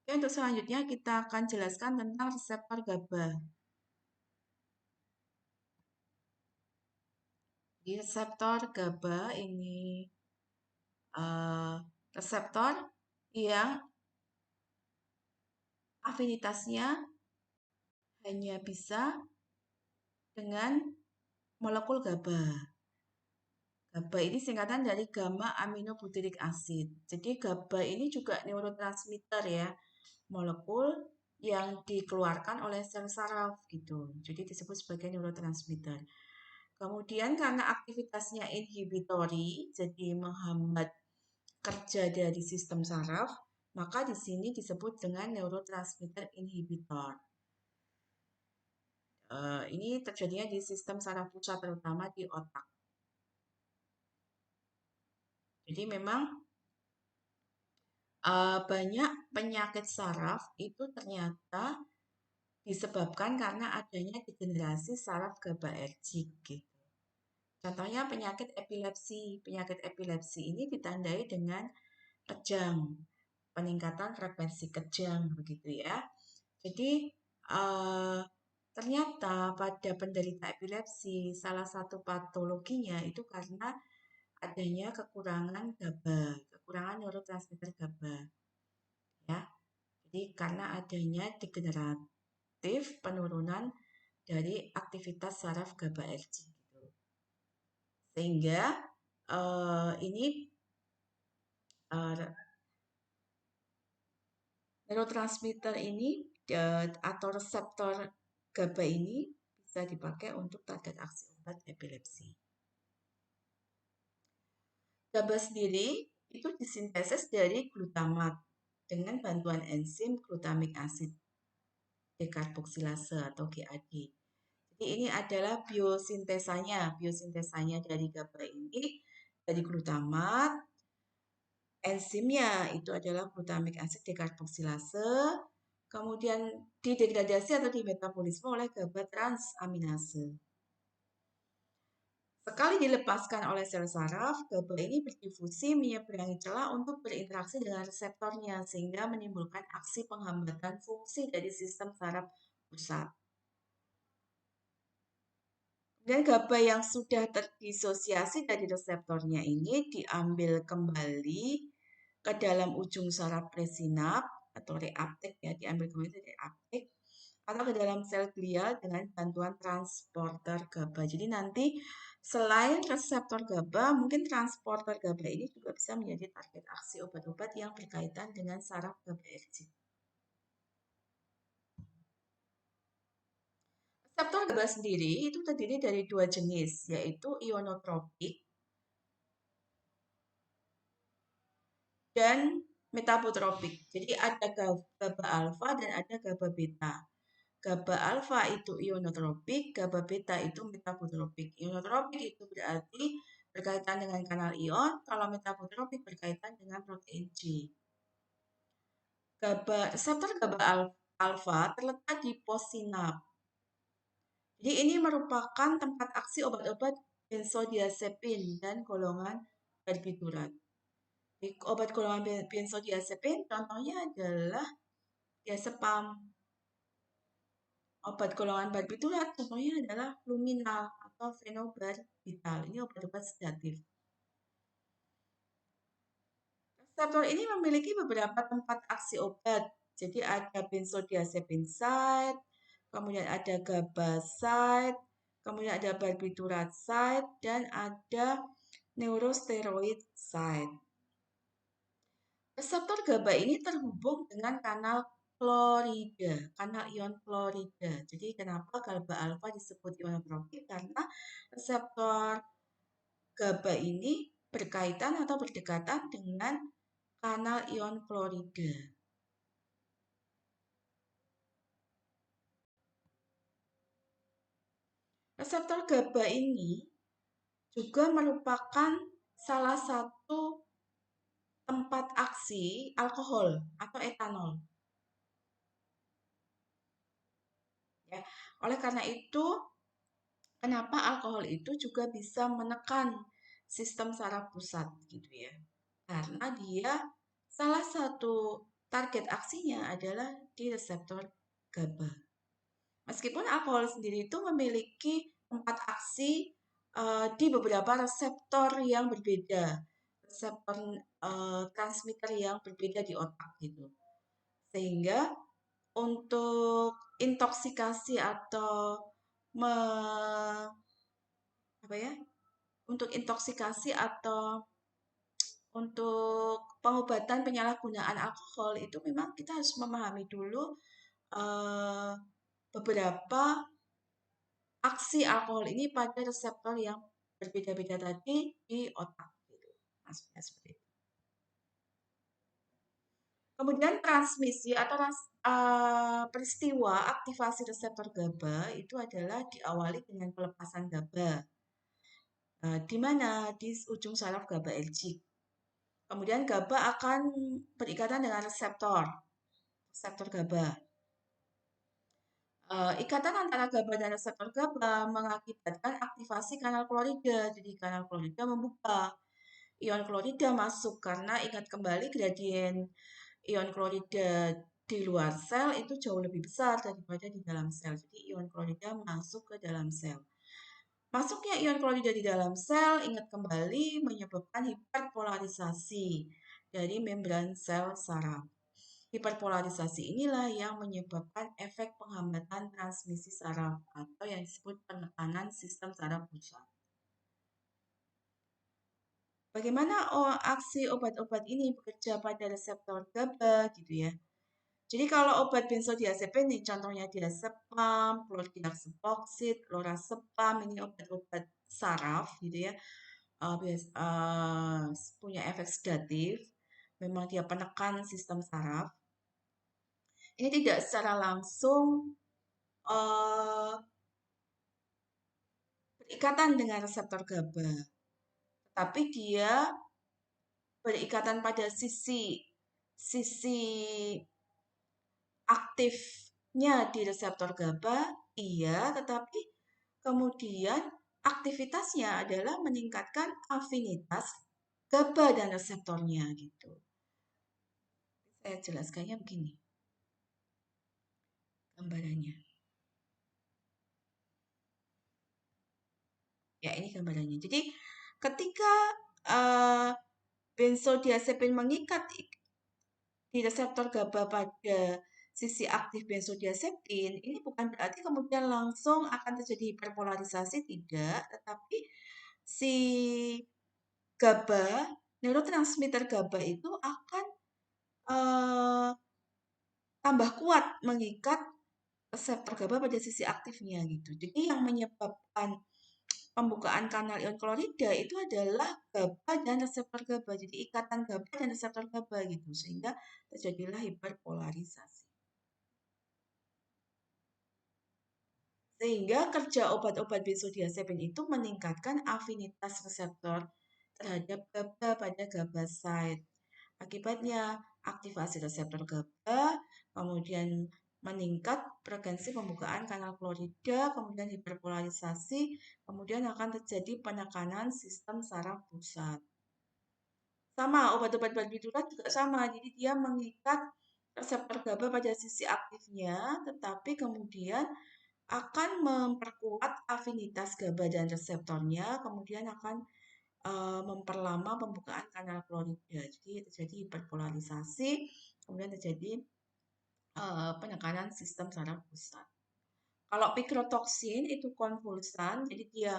Oke, untuk selanjutnya kita akan jelaskan tentang reseptor GABA. Di reseptor GABA ini reseptor yang afinitasnya hanya bisa dengan molekul GABA. GABA ini singkatan dari gamma aminobutyric acid. Jadi GABA ini juga neurotransmitter ya, molekul yang dikeluarkan oleh sel saraf gitu. Jadi disebut sebagai neurotransmitter. Kemudian karena aktivitasnya inhibitory, jadi menghambat kerja dari sistem saraf, maka di sini disebut dengan neurotransmitter inhibitor. Ini terjadinya di sistem saraf pusat terutama di otak. Jadi memang banyak penyakit saraf itu ternyata disebabkan karena adanya degenerasi saraf GABAergic gitu. Contohnya penyakit epilepsi. Penyakit epilepsi ini ditandai dengan kejang, peningkatan frekuensi kejang begitu ya. Jadi ternyata pada penderita epilepsi salah satu patologinya itu karena adanya kekurangan GABA, kekurangan neurotransmitter GABA. Ya. Jadi karena adanya degeneratif penurunan dari aktivitas saraf GABAergic gitu. Sehingga ini neurotransmitter ini atau reseptor GABA ini bisa dipakai untuk target aksi obat epilepsi. GABA sendiri itu disintesis dari glutamat dengan bantuan enzim glutamic acid dekarboksilase atau GAD. Jadi ini adalah biosintesanya dari GABA ini dari glutamat enzimnya itu adalah glutamic acid dekarboksilase, kemudian didegradasi atau dimetabolisme oleh GABA transaminase. Sekali dilepaskan oleh sel saraf, GABA ini berdifusi menyeberangi celah untuk berinteraksi dengan reseptornya sehingga menimbulkan aksi penghambatan fungsi dari sistem saraf pusat. Dan GABA yang sudah terdisosiasi dari reseptornya ini diambil kembali ke dalam ujung saraf presinap atau reaptik ya, diambil kembali dari reaptik atau ke dalam sel glial dengan bantuan transporter GABA. Jadi nanti selain reseptor GABA, mungkin transporter GABA ini juga bisa menjadi target aksi obat-obat yang berkaitan dengan saraf GABAergic. Reseptor GABA sendiri itu terdiri dari dua jenis, yaitu ionotropik dan metabotropik. Jadi ada GABA alfa dan ada GABA beta. GABA alfa itu ionotropik, GABA beta itu metabotropik. Ionotropik itu berarti berkaitan dengan kanal ion, kalau metabotropik berkaitan dengan protein G. Reseptor GABA alfa terletak di possinap. Jadi ini merupakan tempat aksi obat-obat benzodiazepin dan golongan barbiturat. Obat golongan benzodiazepin contohnya adalah diazepam. Obat golongan barbiturat contohnya adalah luminal atau fenobarbital. Ini obat-obat sedatif. Reseptor ini memiliki beberapa tempat aksi obat. Jadi ada benzodiazepin site, kemudian ada GABA site, kemudian ada barbiturat site, dan ada neurosteroid site. Reseptor GABA ini terhubung dengan kanal klorida, kanal ion klorida. Jadi kenapa GABA alfa disebut ionotropik? Karena reseptor GABA ini berkaitan atau berdekatan dengan kanal ion klorida. Reseptor GABA ini juga merupakan salah satu tempat aksi alkohol atau etanol. Ya. Oleh karena itu, kenapa alkohol itu juga bisa menekan sistem saraf pusat gitu ya. Karena dia salah satu target aksinya adalah di reseptor GABA. Meskipun alkohol sendiri itu memiliki tempat aksi di beberapa reseptor yang berbeda, reseptor transmitter yang berbeda di otak gitu. Sehingga untuk intoksikasi atau untuk intoksikasi atau untuk pengobatan penyalahgunaan alkohol itu memang kita harus memahami dulu beberapa aksi alkohol ini pada reseptor yang berbeda-beda tadi di otak gitu. Maksudnya seperti itu. Kemudian transmisi atau peristiwa aktivasi reseptor GABA itu adalah diawali dengan pelepasan GABA. Di mana? Di ujung saraf GABAergic. Kemudian GABA akan berikatan dengan reseptor GABA. Ikatan antara GABA dan reseptor GABA mengakibatkan aktivasi kanal klorida. Jadi kanal klorida membuka. Ion klorida masuk karena ingat kembali gradien ion klorida di luar sel itu jauh lebih besar daripada di dalam sel. Jadi ion klorida masuk ke dalam sel. Masuknya ion klorida di dalam sel, ingat kembali, menyebabkan hiperpolarisasi dari membran sel saraf. Hiperpolarisasi inilah yang menyebabkan efek penghambatan transmisi saraf atau yang disebut penekanan sistem saraf pusat. Bagaimana aksi obat-obat ini bekerja pada reseptor GABA gitu ya. Jadi kalau obat benzodiazepin nih contohnya diazepam, chlordiazepoxid, lorazepam ini obat-obat saraf gitu ya. Punya efek sedatif. Memang dia penekan sistem saraf. Ini tidak secara langsung berikatan dengan reseptor GABA. Tetapi dia berikatan pada sisi aktifnya di reseptor GABA, iya, tetapi kemudian aktivitasnya adalah meningkatkan afinitas GABA dan reseptornya gitu. Saya jelaskannya begini gambarannya. Ya, ini gambarannya. Jadi, ketika benzodiazepin mengikat di reseptor GABA pada sisi aktif benzodiazepin, ini bukan berarti kemudian langsung akan terjadi hiperpolarisasi, tidak, tetapi si GABA, neurotransmitter GABA itu akan tambah kuat mengikat reseptor GABA pada sisi aktifnya gitu. Jadi yang menyebabkan pembukaan kanal ion klorida itu adalah GABA dan reseptor GABA. Jadi ikatan GABA dan reseptor GABA gitu sehingga terjadilah hiperpolarisasi. Sehingga kerja obat-obat benzodiazepin itu meningkatkan afinitas reseptor terhadap GABA pada GABA site. Akibatnya aktivasi reseptor GABA, kemudian meningkat frekuensi pembukaan kanal klorida, kemudian hiperpolarisasi, kemudian akan terjadi penekanan sistem saraf pusat. Sama, obat-obat barbiturat juga sama, jadi dia mengikat reseptor GABA pada sisi aktifnya, tetapi kemudian akan memperkuat afinitas GABA dan reseptornya, kemudian akan memperlama pembukaan kanal klorida. Jadi terjadi hiperpolarisasi, kemudian terjadi penekanan sistem saraf pusat. Kalau pikrotoksin itu konvulsan, jadi dia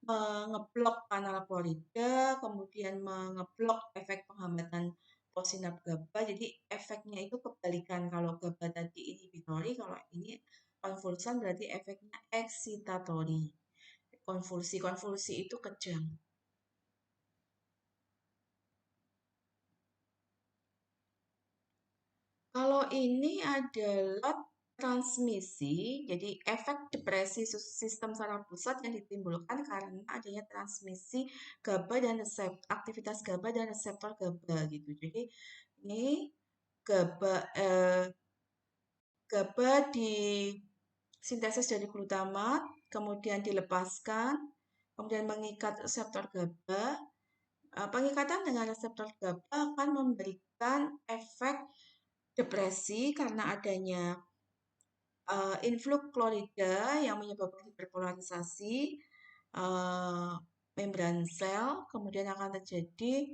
mengeblok kanal klorida, kemudian mengeblok efek penghambatan possinap GABA. Jadi efeknya itu kebalikan. Kalau GABA tadi inhibitori, kalau ini konvulsan berarti efeknya eksitatori. Konvulsi itu kejang. Kalau ini adalah transmisi, jadi efek depresi sistem saraf pusat yang ditimbulkan karena adanya transmisi GABA dan aktivitas GABA dan reseptor GABA gitu. Jadi ini GABA GABA disintesis dari glutamat, kemudian dilepaskan, kemudian mengikat reseptor GABA. Pengikatan dengan reseptor GABA akan memberikan efek depresi karena adanya influx klorida yang menyebabkan hiperpolarisasi membran sel, kemudian akan terjadi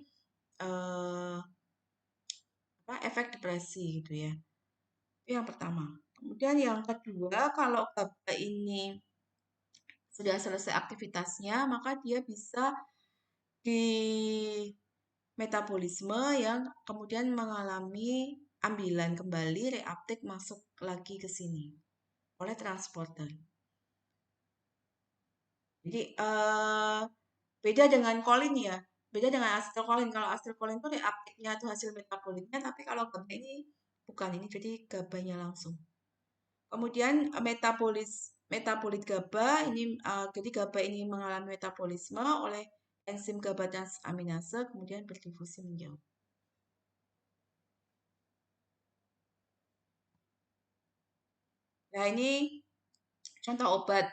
efek depresi gitu ya. Itu yang pertama. Kemudian yang kedua, kalau GABA ini sudah selesai aktivitasnya, maka dia bisa di metabolisme yang kemudian mengalami ambilan kembali reuptake masuk lagi ke sini oleh transporter. Jadi beda dengan kolin ya, beda dengan asetilkolin. Kalau asetilkolin itu reuptake-nya itu hasil metabolitnya, tapi kalau GABA ini bukan ini, jadi GABA-nya langsung. Kemudian metabolit GABA ini, jadi GABA ini mengalami metabolisme oleh enzim GABA transaminase, kemudian berdifusi menjauh. Nah ini contoh obat.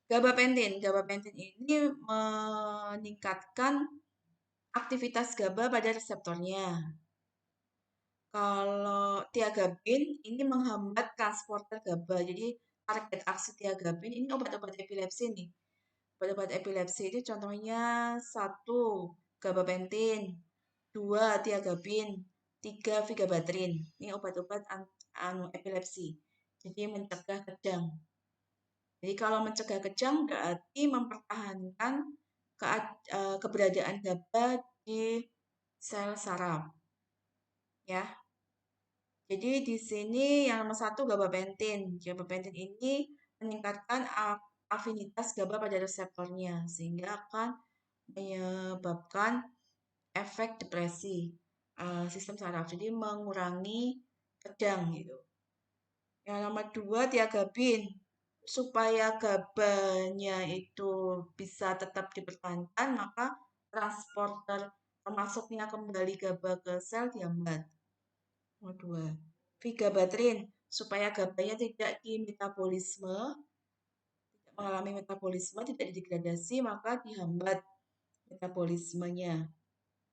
Gabapentin. Gabapentin ini meningkatkan aktivitas GABA pada reseptornya. Kalau tiagabin ini menghambat transporter GABA. Jadi target aksi tiagabin ini obat-obat epilepsi nih. Obat-obat epilepsi itu contohnya 1 gabapentin, 2 tiagabin, 3 vigabatrin. Ini obat-obat epilepsi. Jadi mencegah kejang. Jadi kalau mencegah kejang berarti mempertahankan keberadaan GABA di sel saraf. Ya. Jadi di sini yang nomor 1 gabapentin. Gabapentin ini meningkatkan afinitas GABA pada reseptornya sehingga akan menyebabkan efek depresi sistem saraf. Jadi mengurangi kejang gitu. Yang nomor 2 tiagabin. Supaya GABA-nya itu bisa tetap dipertahankan, maka transporter masuknya kembali GABA ke sel dihambat. Nomor 2. Vigabatrin, supaya GABA-nya tidak mengalami metabolisme, tidak didegradasi, maka dihambat metabolismenya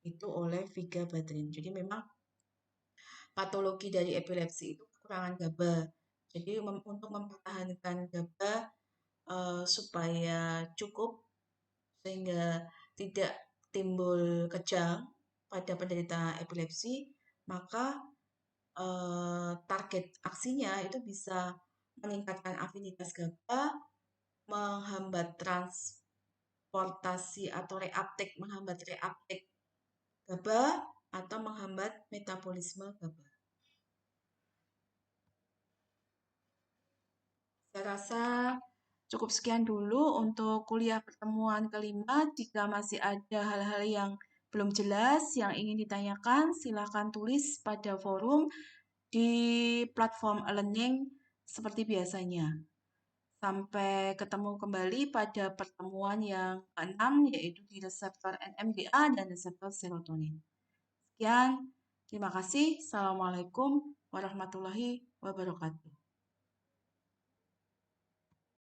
itu oleh vigabatrin. Jadi memang patologi dari epilepsi itu kekurangan GABA. Jadi untuk mempertahankan GABA supaya cukup sehingga tidak timbul kejang pada penderita epilepsi, maka target aksinya itu bisa meningkatkan afinitas GABA, menghambat transportasi atau menghambat reuptake GABA, atau menghambat metabolisme GABA. Saya rasa cukup sekian dulu untuk kuliah pertemuan kelima. Jika masih ada hal-hal yang belum jelas, yang ingin ditanyakan, silakan tulis pada forum di platform e-learning seperti biasanya. Sampai ketemu kembali pada pertemuan yang ke-6, yaitu di reseptor NMDA dan reseptor serotonin. Sekian, terima kasih. Assalamualaikum warahmatullahi wabarakatuh.